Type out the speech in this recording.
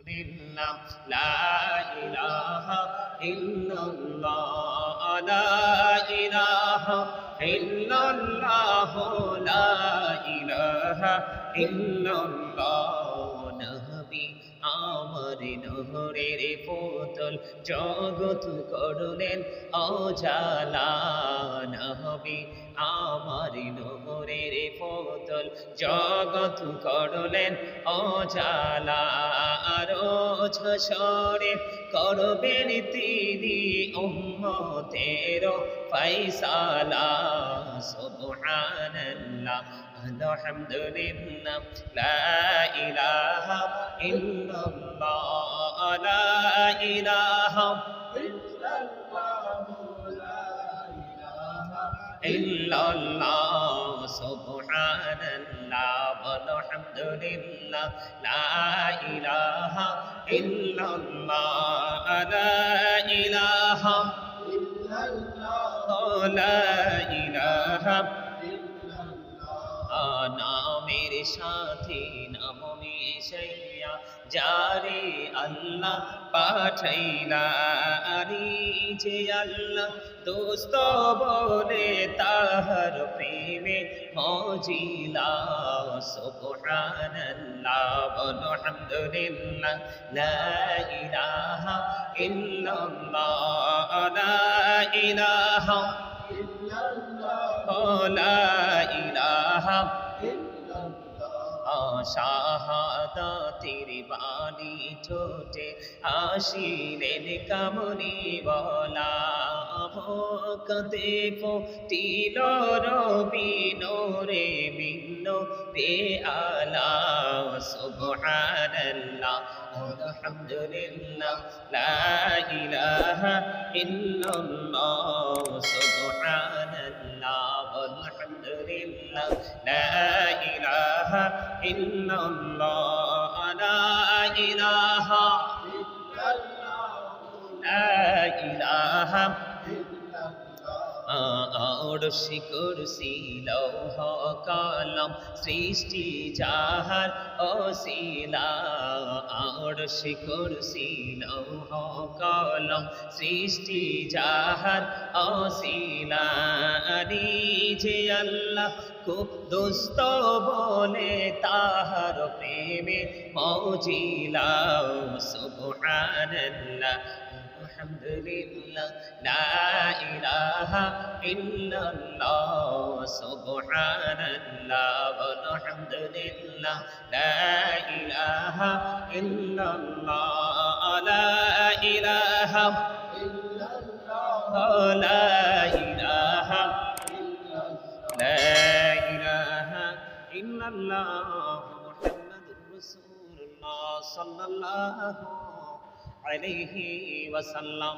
لله لا إله إلا الله لا إله إلا الله لا إله إلا الله نبي আমার নহরের পুতুল জগৎ করলেন অজালা নবী আমার নহরের পুতুল জগৎ করলেন অজালা রোজ হাসরে করবেন তিনি উম্মতের ফয়সালা সুবহানাল্লাহ আলহামদুলিল্লাহ লা ইলাহা ইল্লাল্লাহ লা ইলাহা ইল্লাল্লাহ সুবহানাল্লাহ আলহামদুলিল্লাহ লা ইলাহা ইল্লাল্লাহ লা ইলাহা ইল্লাল্লাহ লা ইলাহা নামের সাথে নাম মিশাইয়া যারে আল্লাহ পাঠাইলা আরি যে আল্লাহ দোস্ত বলে তাহার প্রেমে মজিলা সুবহানাল্লাহ আলহামদুলিল্লাহ লা ইলাহা ইল্লাল্লাহ লা ইলাহা লা ইলাহা শাহাদাতের বাণী ঠোঁটে আসিলেন কামনি বলা কাঁদে ফুটিল রবি নোরে মিন্ন পে আলা সুবহানাল্লাহ আলহামদুলিল্লাহ লা ইলাহা ইল্লাল্লাহ সুবহানাল্লাহ আলহামদুলিল্লাহ লা ইলাহা ইল্লাল্লাহ লা ইলাহা ইল্লাল্লাহ লা ইলাহা আরশি কুরসি লৌহ কলম সৃষ্টি যাহার অসিলা আরশি কুরসি লৌহ কলম সৃষ্টি যাহার অসিলা যে আল্লাহ খুব দুস্থ বলে তাহার প্রেমে মৌজিলা সুবহানাল্লাহ আলহামদুলিল্লাহ লা ইলাহা ইল্লাল্লাহ সুবহানাল্লাহ আলহামদুলিল্লাহ লা ইলাহা ইল্লাল্লাহ লা ইলাহা ইল্লাল্লাহ লা ইলাহা লা ইলাহা ইল্লাল্লাহ মুহাম্মাদুর রাসূলুল্লাহ সাল্লাল্লাহু আলাইহি ওয়াসাল্লাম।